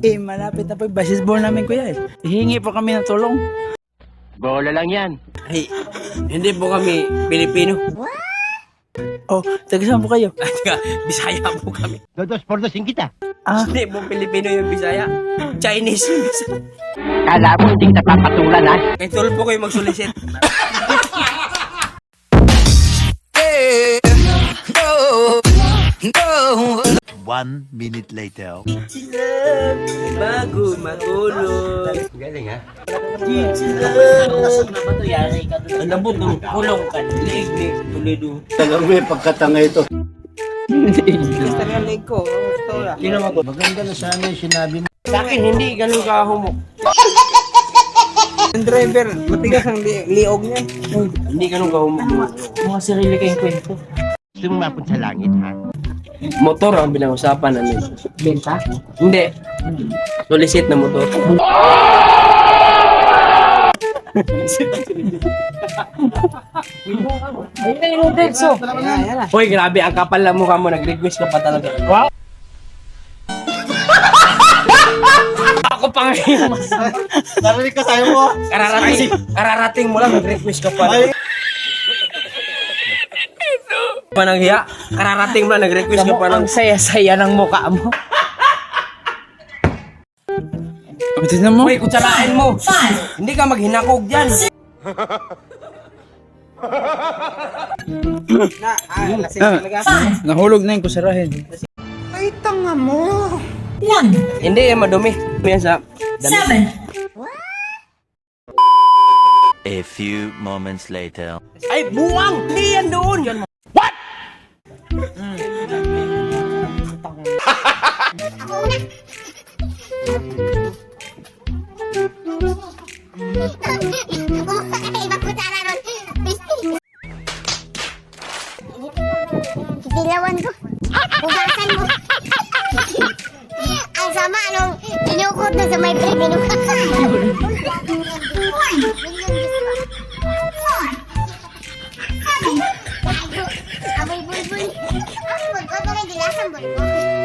Eh, malapit na po yung baseball namin, kuya. Hihingi po kami ng tulong. Bola lang yan. Ay, hindi po kami Pilipino. Oh, taga saan po kayo? Taga Bisaya po kami. Dos por dos kita. Ah, Hindi po Pilipino yung Bisaya. Chinese yung Bisaya. Kala mo hindi kita papatulan ha? Kay tol po kayo magsulisit. 1 minute later. Bago matulog. Galing ha? Ang labot ng kulong ka. Liig ni Toledo. Talagang may pagkatanga ito. Maganda na sana yung sinabi mo. Sa akin, hindi ganun ka humok. Ang driver, matigas ang liog niya. Hindi ganun ka humok. mga sarili kayong kwento. Gusto mo mapunta sa langit, ha? Motor ang pinag-usapan namin. Benta? Hindi. Solicit na motor. Ay, yung Dexo. Hoy, grabe. Ang kapal na mukha mo. Nag-request ka pa talaga. Wow. Ako pa ngayon. Narinig ka sa'yo mo. Kararating mo lang. Nag-request ka pa. Panang hiya. Kararating mo lang. Nag-request ka pa lang. Ang saya-saya ng mukha mo. Tignan mo. Hoy, kutsarain mo. Hindi ka maghinakog dyan. Lasing talaga. Nahulog na yung kusarahin. Hindi yan madumi. Yan sa dami. A few moments later. Ay, buwang! Hindi yan doon. What? Dilawan ko. Hugasan mo. Ang sama nung inukot na sa may break. Inukot sa Aboy bulbul. Ang bulbul ba may dilasang bulbul?